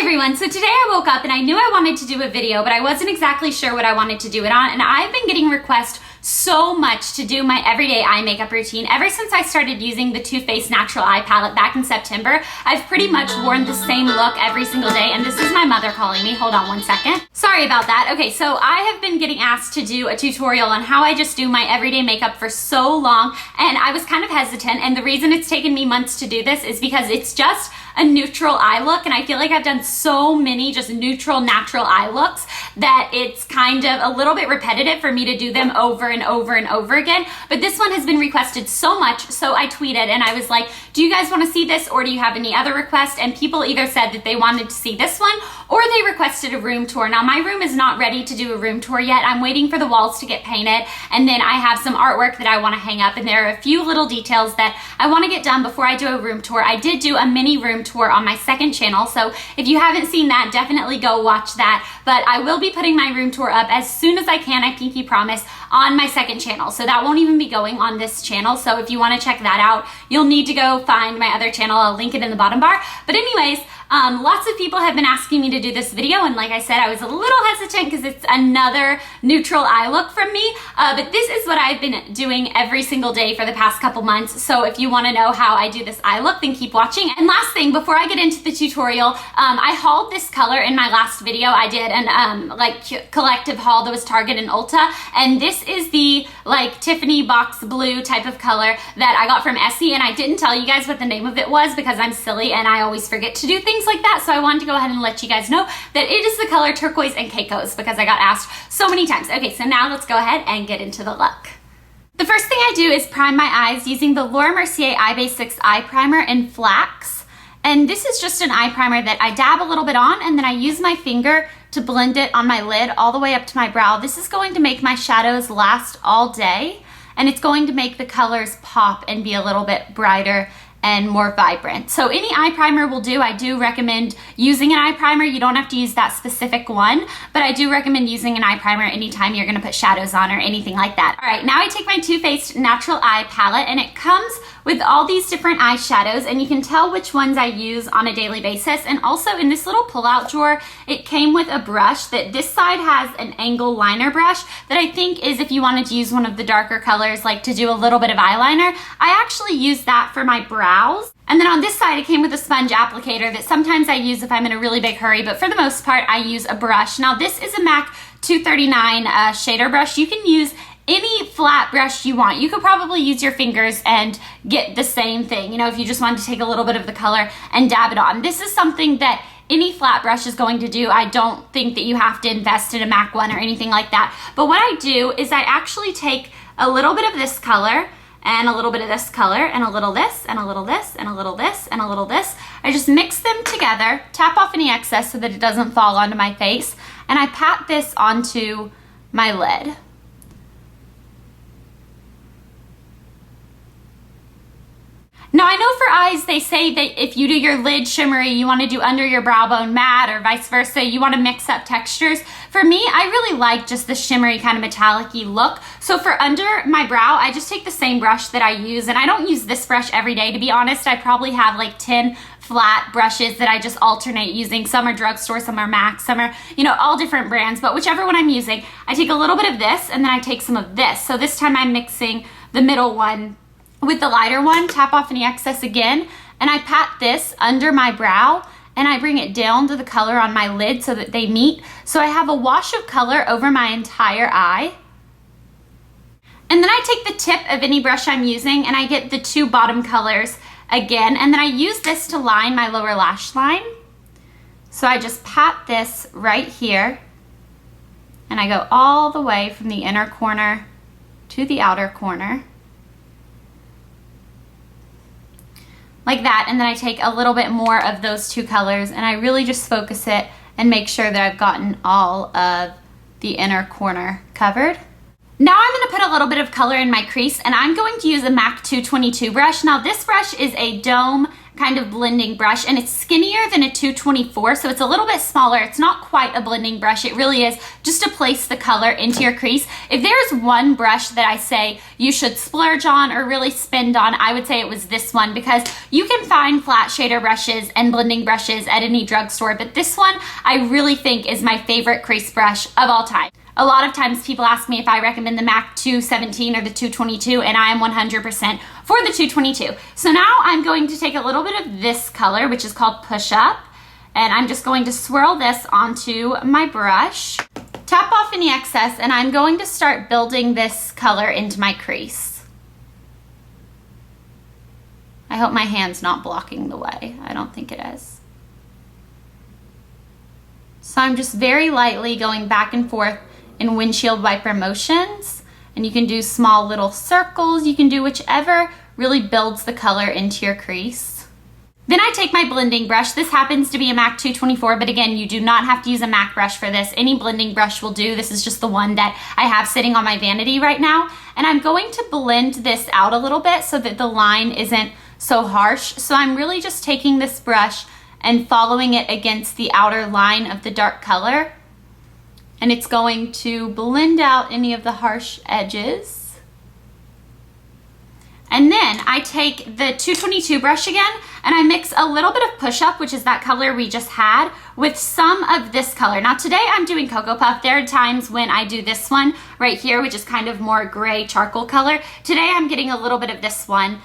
Everyone, so today I woke up and I knew I wanted to do a video, but I wasn't exactly sure what I wanted to do it on, and I've been getting requests so much to do my everyday eye makeup routine. Ever since I started using the Too Faced Natural Eye Palette back in September, I've pretty much worn the same look every single day, and this is my mother calling me. Hold on one second. Sorry about that. Okay, so I have been getting asked to do a tutorial on how I just do my everyday makeup for so long, and I was kind of hesitant, and the reason it's taken me months to do this is because it's just a neutral eye look, and I feel like I've done so many just neutral, natural eye looks that it's kind of a little bit repetitive for me to do them over and over and over again. But this one has been requested so much, so I tweeted and I was like, do you guys want to see this, or do you have any other requests? And people either said that they wanted to see this one or they requested a room tour. Now my room is not ready to do a room tour yet. I'm waiting for the walls to get painted, and then I have some artwork that I want to hang up, and there are a few little details that I want to get done before I do a room tour. I did do a mini room tour on my second channel, so if you haven't seen that, definitely go watch that. But I will be putting my room tour up as soon as I can, I pinky promise, on my second channel, so that won't even be going on this channel. So if you want to check that out, you'll need to go find my other channel. I'll link it in the bottom bar. But anyways, lots of people have been asking me to do this video, and like I said, I was a little hesitant because it's another neutral eye look from me, but this is what I've been doing every single day for the past couple months. So if you want to know how I do this eye look, then keep watching. And last thing, before I get into the tutorial, I hauled this color in my last video. I did an like collective haul that was Target and Ulta, and this is the like Tiffany box blue type of color that I got from Essie, and I didn't tell you guys what the name of it was because I'm silly and I always forget to do things like that. So I wanted to go ahead and let you guys know that it is the color turquoise and Keiko's because I got asked so many times. Okay, so now let's go ahead and get into the look. The first thing I do is prime my eyes using the Mercier Eye Basics Eye Primer in Flax. And this is just an eye primer that I dab a little bit on, and then I use my finger to blend it on my lid all the way up to my brow. This is going to make my shadows last all day, and it's going to make the colors pop and be a little bit brighter and more vibrant. So any eye primer will do. I do recommend using an eye primer. You don't have to use that specific one, but I do recommend using an eye primer anytime you're gonna put shadows on or anything like that. All right, now I take my Too Faced Natural Eye Palette, and it comes with all these different eyeshadows, and you can tell which ones I use on a daily basis. And also in this little pull-out drawer, it came with a brush that this side has an angle liner brush that I think is if you wanted to use one of the darker colors, like to do a little bit of eyeliner. I actually use that for my brows. And then on this side, it came with a sponge applicator that sometimes I use if I'm in a really big hurry, but for the most part, I use a brush. Now this is a MAC 239 shader brush. You can use any flat brush you want. You could probably use your fingers and get the same thing, you know, if you just wanted to take a little bit of the color and dab it on. This is something that any flat brush is going to do. I don't think that you have to invest in a MAC one or anything like that. But what I do is I actually take a little bit of this color and a little bit of this color and a little this and a little this and a little this and a little this. I just mix them together, tap off any excess so that it doesn't fall onto my face, and I pat this onto my lid. Now I know for eyes, they say that if you do your lid shimmery, you want to do under your brow bone matte, or vice versa. You want to mix up textures. For me, I really like just the shimmery kind of metallic-y look. So for under my brow, I just take the same brush that I use, and I don't use this brush every day. To be honest, I probably have like 10 flat brushes that I just alternate using. Some are drugstore, some are MAC, some are, you know, all different brands, but whichever one I'm using, I take a little bit of this and then I take some of this. So this time I'm mixing the middle one with the lighter one, tap off any excess again, and I pat this under my brow and I bring it down to the color on my lid so that they meet. So I have a wash of color over my entire eye. And then I take the tip of any brush I'm using and I get the two bottom colors again, and then I use this to line my lower lash line. So I just pat this right here and I go all the way from the inner corner to the outer corner, like that, and then I take a little bit more of those two colors and I really just focus it and make sure that I've gotten all of the inner corner covered. Now I'm going to put a little bit of color in my crease, and I'm going to use a MAC 222 brush. Now this brush is a dome kind of blending brush, and it's skinnier than a 224, so it's a little bit smaller. It's not quite a blending brush. It really is just to place the color into your crease. If there's one brush that I say you should splurge on or really spend on, I would say it was this one, because you can find flat shader brushes and blending brushes at any drugstore, but this one I really think is my favorite crease brush of all time. A lot of times people ask me if I recommend the MAC 217 or the 222, and I am 100% for the 222. So now I'm going to take a little bit of this color, which is called Push Up, and I'm just going to swirl this onto my brush, tap off any excess, and I'm going to start building this color into my crease. I hope my hand's not blocking the way. I don't think it is. So I'm just very lightly going back and forth in windshield wiper motions, and you can do small little circles. You can do whichever really builds the color into your crease. Then I take my blending brush. This happens to be a MAC 224, but again, you do not have to use a MAC brush for this. Any blending brush will do. This is just the one that I have sitting on my vanity right now, and I'm going to blend this out a little bit so that the line isn't so harsh. So I'm really just taking this brush and following it against the outer line of the dark color, and it's going to blend out any of the harsh edges. And then I take the 222 brush again, and I mix a little bit of Push Up, which is that color we just had, with some of this color. Now today I'm doing Cocoa Puff. There are times when I do this one right here, which is kind of more gray charcoal color. Today I'm getting a little bit of this one,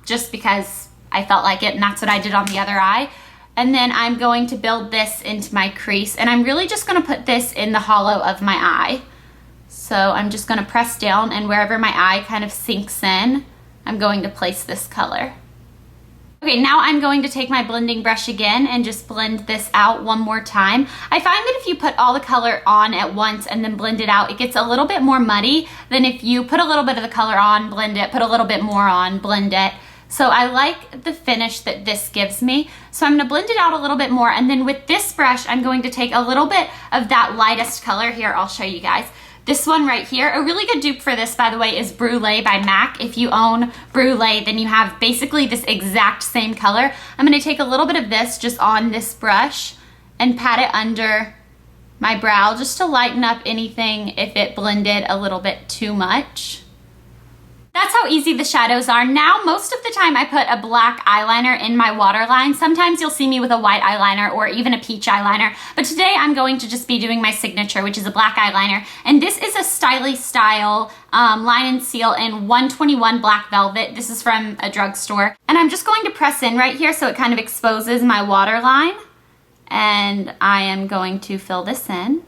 just because I felt like it, and that's what I did on the other eye. And then I'm going to build this into my crease, and I'm really just gonna put this in the hollow of my eye. So I'm just gonna press down, and wherever my eye kind of sinks in, I'm going to place this color. Okay, now I'm going to take my blending brush again and just blend this out one more time. I find that if you put all the color on at once and then blend it out, it gets a little bit more muddy than if you put a little bit of the color on, blend it, put a little bit more on, blend it. So I like the finish that this gives me. So I'm gonna blend it out a little bit more, and then with this brush, I'm going to take a little bit of that lightest color here. I'll show you guys. This one right here, a really good dupe for this, by the way, is Brulee by MAC. If you own Brulee, then you have basically this exact same color. I'm gonna take a little bit of this just on this brush and pat it under my brow just to lighten up anything if it blended a little bit too much. That's how easy the shadows are. Now, most of the time I put a black eyeliner in my waterline. Sometimes you'll see me with a white eyeliner or even a peach eyeliner, but today I'm going to just be doing my signature, which is a black eyeliner. And this is a Styli style line and seal in 121 Black Velvet. This is from a drugstore. And I'm just going to press in right here so it kind of exposes my waterline. And I am going to fill this in.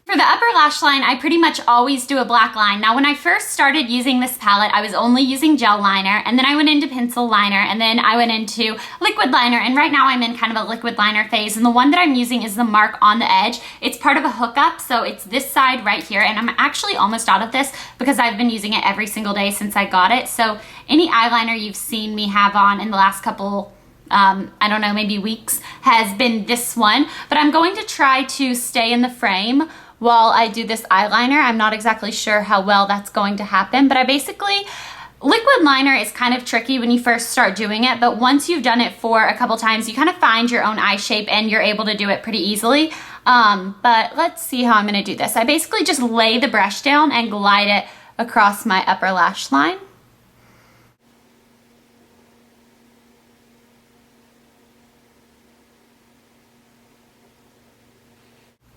For the upper lash line, I pretty much always do a black line. Now, when I first started using this palette, I was only using gel liner, and then I went into pencil liner, and then I went into liquid liner, and right now I'm in kind of a liquid liner phase, and the one that I'm using is the Mark on the Edge. It's part of a hookup, so it's this side right here, and I'm actually almost out of this because I've been using it every single day since I got it. So any eyeliner you've seen me have on in the last couple I don't know, maybe weeks, has been this one, but I'm going to try to stay in the frame while I do this eyeliner. I'm not exactly sure how well that's going to happen, but liquid liner is kind of tricky when you first start doing it, but once you've done it for a couple times, you kind of find your own eye shape and you're able to do it pretty easily. But let's see how I'm gonna do this. I basically just lay the brush down and glide it across my upper lash line.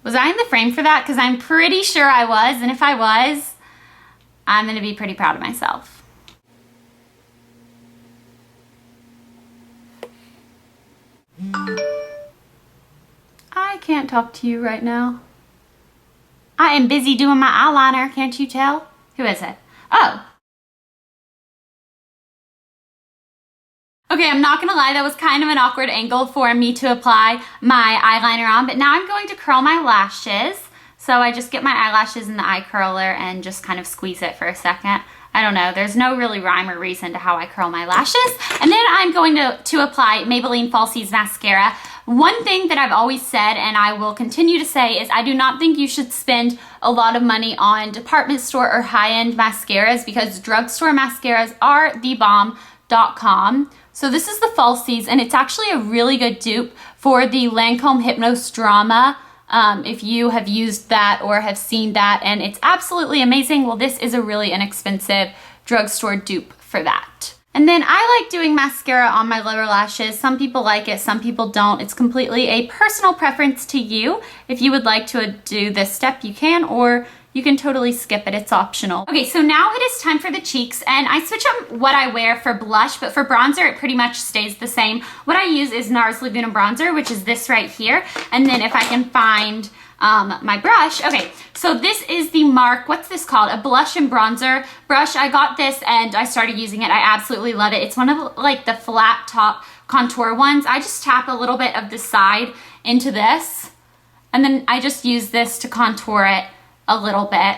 Was I in the frame for that? Because I'm pretty sure I was, and if I was, I'm gonna be pretty proud of myself. I can't talk to you right now. I am busy doing my eyeliner, can't you tell? Who is it? Oh. Okay, I'm not gonna lie, that was kind of an awkward angle for me to apply my eyeliner on, but now I'm going to curl my lashes. So I just get my eyelashes in the eye curler and just kind of squeeze it for a second. I don't know, there's no really rhyme or reason to how I curl my lashes. And then I'm going to apply Maybelline Falsies mascara. One thing that I've always said, and I will continue to say, is I do not think you should spend a lot of money on department store or high-end mascaras, because drugstore mascaras are thebomb.com. So this is the Falsies, and it's actually a really good dupe for the Lancome Hypnose Drama. If you have used that or have seen that, and it's absolutely amazing. Well, this is a really inexpensive drugstore dupe for that. And then I like doing mascara on my lower lashes. Some people like it, some people don't. It's completely a personal preference to you. If you would like to do this step, you can, or you can totally skip it, it's optional. Okay, so now it is time for the cheeks, and I switch up what I wear for blush, but for bronzer, it pretty much stays the same. What I use is Nars Laguna bronzer, which is this right here, and then if I can find my brush. Okay, so this is the Mark, what's this called? A blush and bronzer brush. I got this and I started using it. I absolutely love it. It's one of like the flat top contour ones. I just tap a little bit of the side into this, and then I just use this to contour it a little bit.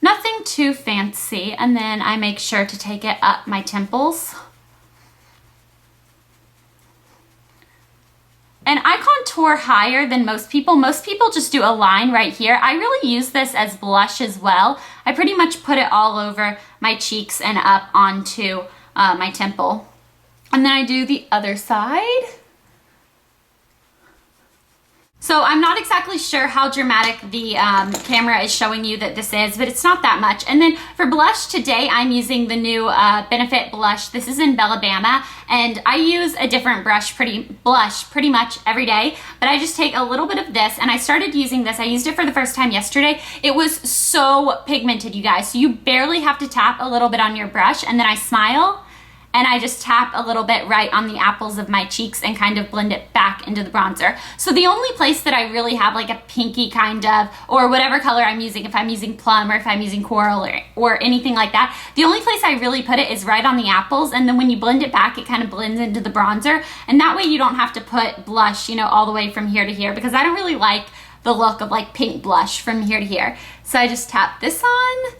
Nothing too fancy, and then I make sure to take it up my temples. And I contour higher than most people. Most people just do a line right here. I really use this as blush as well. I pretty much put it all over my cheeks and up onto my temple. And then I do the other side. So I'm not exactly sure how dramatic the camera is showing you that this is, but it's not that much. And then for blush today, I'm using the new Benefit blush. This is in Bella Bamba, and I use a different blush pretty much every day, but I just take a little bit of this, and I started using this. I used it for the first time yesterday. It was so pigmented, you guys. So you barely have to tap a little bit on your brush, and then I smile, and I just tap a little bit right on the apples of my cheeks and kind of blend it back into the bronzer. So the only place that I really have like a pinky kind of, or whatever color I'm using, if I'm using plum or if I'm using coral or anything like that, the only place I really put it is right on the apples, and then when you blend it back, it kind of blends into the bronzer, and that way you don't have to put blush, you know, all the way from here to here, because I don't really like the look of like pink blush from here to here. So I just tap this on,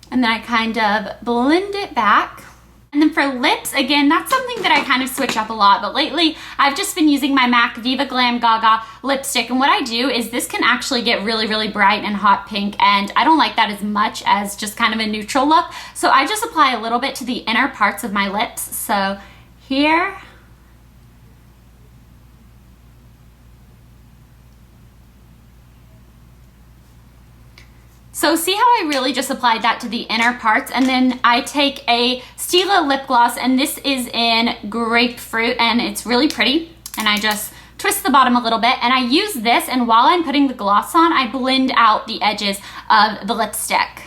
and then I kind of blend it back. And then for lips, again, that's something that I kind of switch up a lot, but lately I've just been using my MAC Viva Glam Gaga lipstick, and what I do is this can actually get really, really bright and hot pink, and I don't like that as much as just kind of a neutral look, so I just apply a little bit to the inner parts of my lips. So here, so see how I really just applied that to the inner parts, and then I take a Stila lip gloss, and this is in Grapefruit, and it's really pretty, and I just twist the bottom a little bit, and I use this, and while I'm putting the gloss on, I blend out the edges of the lipstick.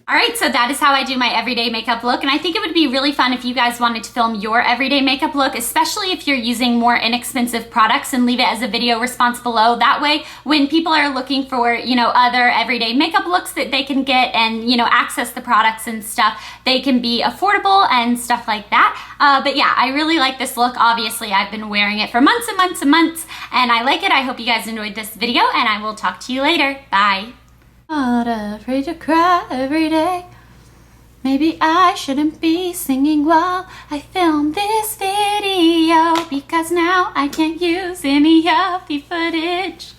All right, so that is how I do my everyday makeup look, and I think it would be really fun if you guys wanted to film your everyday makeup look, especially if you're using more inexpensive products, and leave it as a video response below. That way, when people are looking for, you know, other everyday makeup looks that they can get and, you know, access the products and stuff, they can be affordable and stuff like that. But yeah, I really like this look. Obviously, I've been wearing it for months and months and months, and I like it. I hope you guys enjoyed this video, and I will talk to you later. Bye. Not afraid to cry every day. Maybe I shouldn't be singing while I film this video, because now I can't use any of the footage.